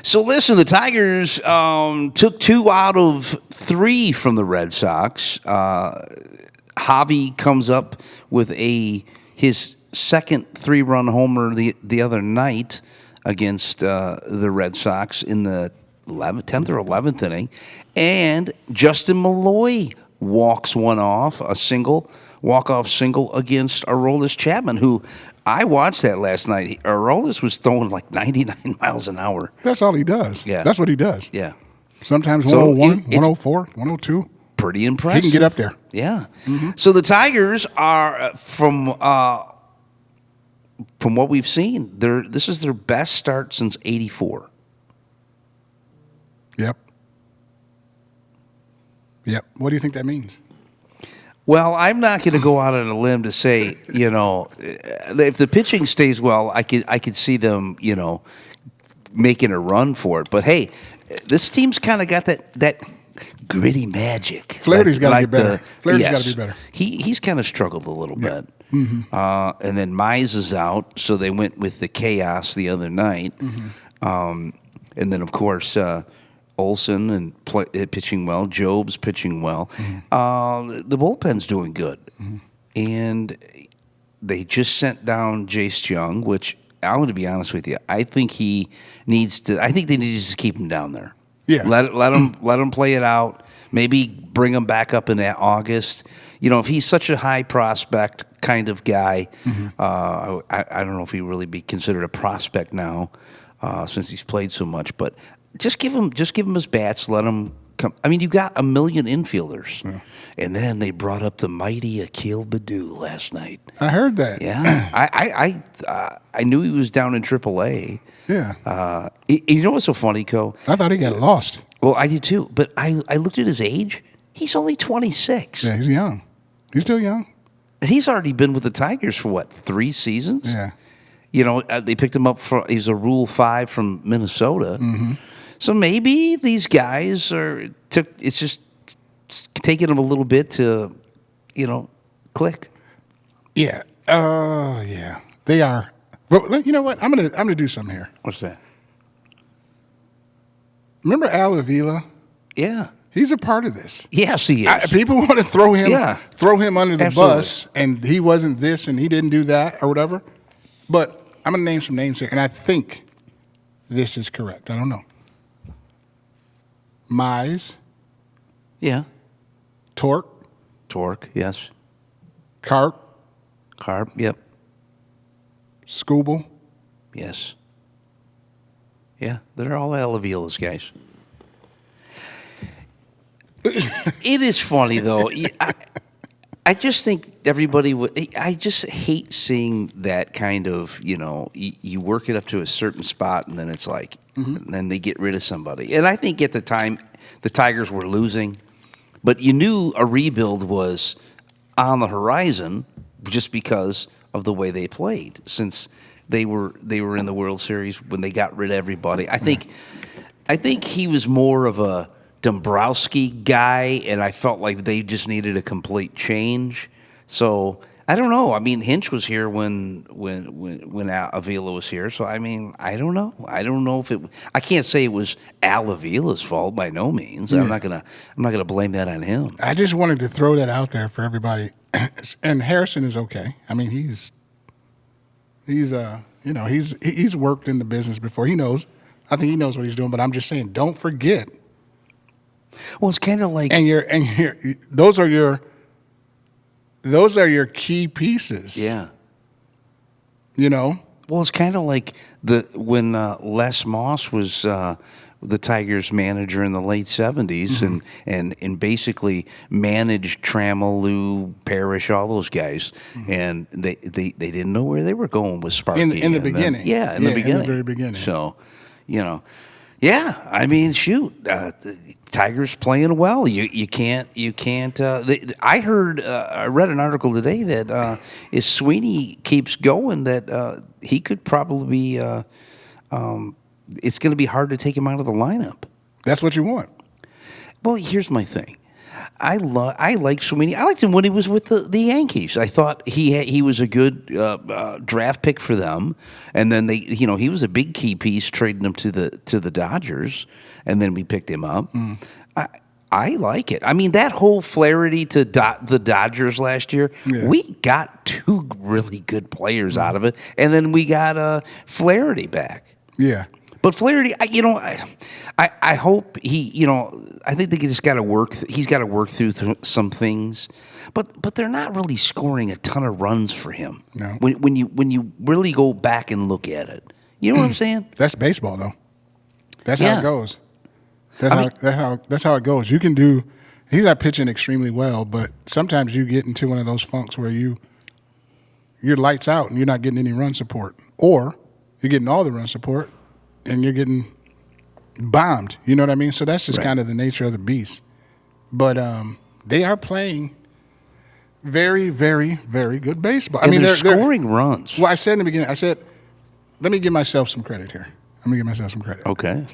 So listen, the Tigers took 2 out of 3 from the Red Sox. Javi comes up with his second 3-run homer the other night against the Red Sox in the 10th or 11th inning, and Justin Malloy walks one off, walk-off single against Aroldis Chapman, who I watched that last night. Aroldis was throwing like 99 miles an hour. That's all he does. Yeah. That's what he does. Yeah. Sometimes So 101, 104, 102. Pretty impressive. He can get up there. Yeah. Mm-hmm. So the Tigers are, from what we've seen, this is their best start since '84. Yep. What do you think that means? Well, I'm not going to go out on a limb to say, if the pitching stays well, I could see them, making a run for it. But hey, this team's kind of got that gritty magic. Flaherty's got to get better. Flaherty's got to be better. He's kind of struggled a little bit. Mm-hmm. And then Baez is out, so they went with the chaos the other night. Mm-hmm. And then, of course, Olson and pitching well. Jobe's pitching well. Mm-hmm. The bullpen's doing good. Mm-hmm. And they just sent down Jace Jung, which I'm going to be honest with you. I think they need to just keep him down there. Yeah. Let him play it out. Maybe bring him back up in August. If he's such a high prospect kind of guy, mm-hmm. I don't know if he really be considered a prospect now, since he's played so much. But just give him his bats. Let him come. I mean, you got a million infielders, and then they brought up the mighty Akil Baddoo last night. I heard that. Yeah, I knew he was down in AAA. Yeah. You know what's so funny, Co? I thought he got lost. Well, I did too. But I looked at his age. He's only 26. Yeah, he's young. He's still young. And he's already been with the Tigers for 3 seasons? Yeah. They picked him up he's a Rule 5 from Minnesota. Mm-hmm. So maybe these guys it's just taking them a little bit to, click. Yeah. Yeah. They are. But you know what? I'm gonna do something here. What's that? Remember Al Avila? Yeah. He's a part of this. Yes, he is. People want to throw him under the Absolutely. bus, and he wasn't this, and he didn't do that, or whatever. But I'm gonna name some names here, and I think this is correct. I don't know. Baez. Yeah. Torque, yes. Carp, Yep. Scooble. Yes. Yeah, they're all Al Avila's guys. It is funny, though. I just think everybody would. I just hate seeing that kind of, you work it up to a certain spot, and then it's like, and then they get rid of somebody. And I think at the time, the Tigers were losing, but you knew a rebuild was on the horizon just because of the way they played, since they were in the World Series when they got rid of everybody. I think he was more of a Dombrowski guy, and I felt like they just needed a complete change. So I don't know. I mean, Hinch was here when Avila was here. So I mean, I don't know. I don't know if I can't say it was Al Avila's fault by no means. Yeah. I'm not gonna blame that on him. I just wanted to throw that out there for everybody. And Harrison is okay. I mean, he's worked in the business before. He knows. I think he knows what he's doing. But I'm just saying, don't forget. Well, it's kind of like, those are your key pieces. Yeah. Well, it's kind of like when Les Moss was the Tigers manager in the late 70s, mm-hmm. and basically managed Trammell, Parrish, all those guys, mm-hmm. and they didn't know where they were going with Sparky in the beginning. In the very beginning. So, yeah. I mean, shoot, the Tigers playing well. You can't. I read an article today that if Sweeney keeps going, that he could probably be. It's going to be hard to take him out of the lineup. That's what you want. Well, here's my thing. I like Sweeney. I liked him when he was with the Yankees. I thought he was a good draft pick for them, and then he was a big key piece trading him to the Dodgers, and then we picked him up. I like it. I mean, that whole Flaherty to the Dodgers last year, we got two really good players out of it, and then we got Flaherty back. Yeah. But Flaherty, I hope he, I think they just got to work. He's got to work through some things, but they're not really scoring a ton of runs for him. No. When you really go back and look at it, you know what I'm saying? That's baseball, though. That's how it goes. That's how it goes. You can do. He's not pitching extremely well, but sometimes you get into one of those funks where your lights out and you're not getting any run support, or you're getting all the run support and you're getting bombed. You know what I mean? So that's just kind of the nature of the beast. But they are playing very, very, very good baseball. And they're scoring runs. Well, I said in the beginning, let me give myself some credit here. Okay.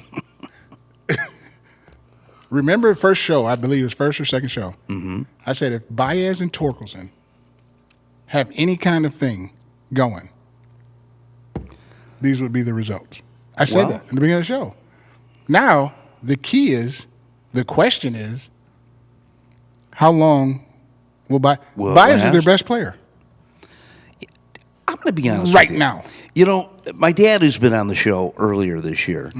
Remember first show, I believe it was first or second show. Mm-hmm. I said if Baez and Torkelson have any kind of thing going, these would be the results. I said that in the beginning of the show. Now, the question is, how long will Baez is their best player. I'm going to be honest right with you. now. My dad, who's been on the show earlier this year,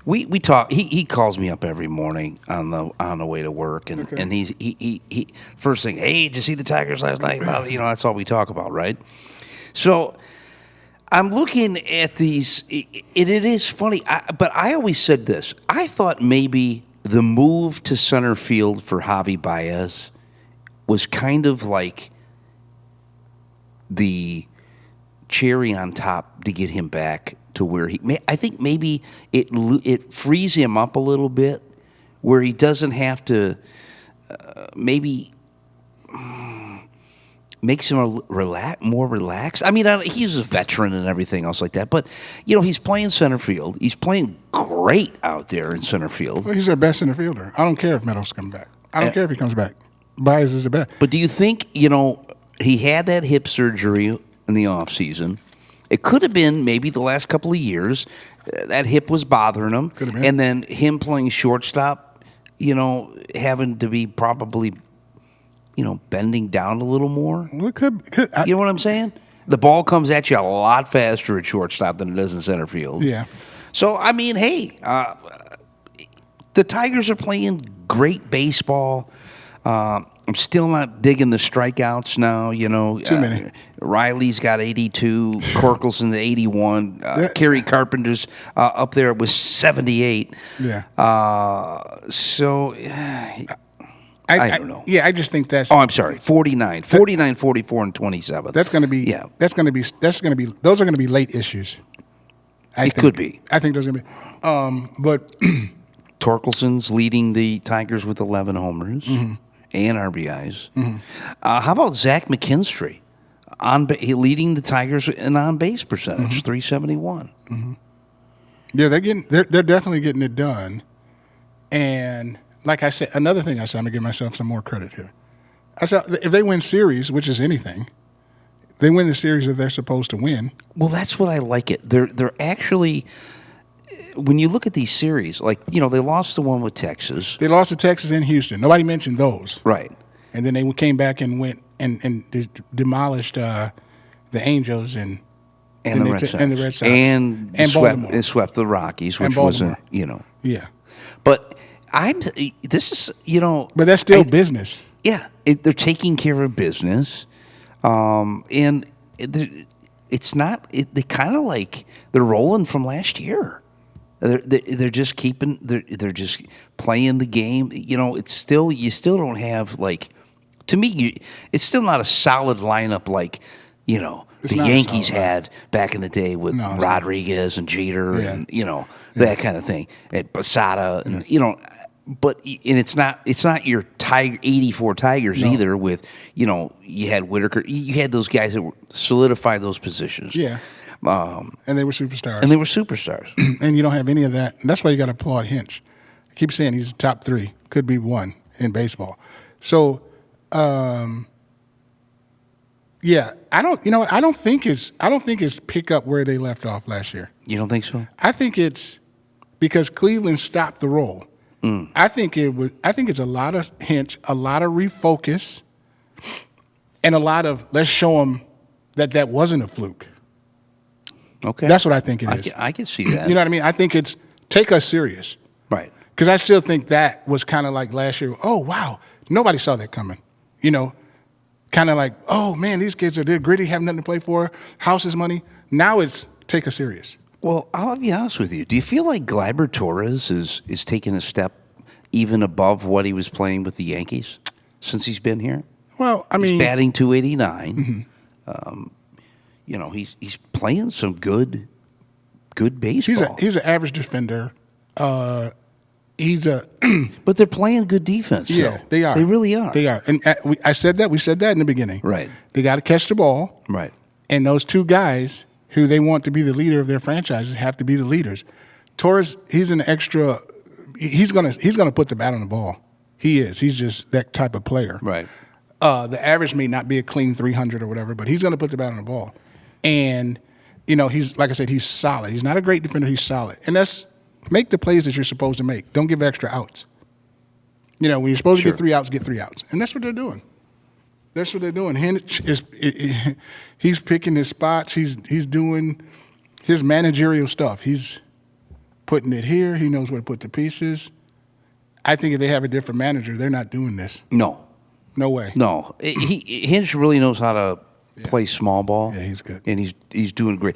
we talk. He calls me up every morning on the way to work, and he first thing, hey, did you see the Tigers last night? That's all we talk about, right? So I'm looking at these. It is funny, but I always said this. I thought maybe the move to center field for Javi Baez was kind of like the cherry on top to get him back to where I think maybe it frees him up a little bit, where he doesn't have to maybe makes him more relaxed. I mean, he's a veteran and everything else like that, but he's playing center field. He's playing great out there in center field. Well, he's their best center fielder. I don't care if Meadows comes back. I don't care if he comes back. Baez is the best. But do you think he had that hip surgery in the offseason? It could have been maybe the last couple of years that hip was bothering him, could have been. And then him playing shortstop, having to be probably bending down a little more. Well, it could. You know what I'm saying? The ball comes at you a lot faster at shortstop than it does in center field. Yeah. So, I mean, hey, the Tigers are playing great baseball. I'm still not digging the strikeouts now. Too many. Riley's got 82, Torkelson 81, Kerry Carpenter's up there with 78. Yeah. I don't know. Yeah, I just think that's. Oh, I'm sorry. 49, 44, and 27. That's going to be. Yeah. That's going to be. Those are going to be late issues. It could be. I think those are going to be. But Torkelson's leading the Tigers with 11 homers and RBIs. How about Zach McKinstry? Leading the Tigers in on-base percentage, 371. Yeah, they're definitely getting it done. And like I said, another thing I said, I'm going to give myself some more credit here. I said if they win series, which is anything, they win the series that they're supposed to win. Well, that's what I like it. They're actually, when you look at these series, like, they lost the one with Texas. They lost to Texas and Houston. Nobody mentioned those. Right. And then they came back and went and demolished the Angels and the Red Sox. And the Red Sox. And swept the Rockies, which wasn't, Yeah. But this is, But that's still business. Yeah. They're taking care of business. And it's not, they kind of like, they're rolling from last year. They're just keeping, they're just playing the game. It's still, you still don't have, like, to me, it's still not a solid lineup like, the Yankees had back in the day with Rodriguez and Jeter and, that kind of thing. At Posada and, but it's not your 84 Tigers either with, you had Whitaker. You had those guys that solidified those positions. Yeah. And they were superstars. And and you don't have any of that. And that's why you got to applaud Hinch. I keep saying he's top 3. Could be 1. in baseball. So, yeah, I don't. You know what? I don't think it's pick up where they left off last year. You don't think so? I think it's because Cleveland stopped the roll. I think it's a lot of Hinch, a lot of refocus, and a lot of let's show them that wasn't a fluke. Okay, that's what I think it is. I can see that. You know what I mean? I think it's take us serious, right? Because I still think that was kind of like last year. Oh wow, nobody saw that coming. You know, kind of like oh man, these kids they're gritty, have nothing to play for, house is money. Now it's take us serious. Well, I'll be honest with you. Do you feel like Gleyber Torres is taking a step even above what he was playing with the Yankees since he's been here? Well, I mean, he's batting .289. You know, he's playing some good baseball. He's an average defender. He's a but they're playing good defense. Yeah, so. they are. They really are. They are. And I said that. We said that in the beginning. Right. They got to catch the ball. Right. And those two guys who they want to be the leader of their franchises have to be the leaders. Torres, he's an extra. He's gonna put the bat on the ball. He is. He's just that type of player. Right. The average may not be a clean 300 or whatever, but he's gonna put the bat on the ball. And you know, he's like I said, he's solid. He's not a great defender. He's solid. And that's make the plays that you're supposed to make. Don't give extra outs. You know, when you're supposed to get 3 outs, get 3 outs. And that's what they're doing. That's what they're doing. Hinch he's picking his spots. He's doing his managerial stuff. He's putting it here. He knows where to put the pieces. I think if they have a different manager, they're not doing this. No. No way. No. Hinch really knows how to play small ball. Yeah, he's good. And he's doing great.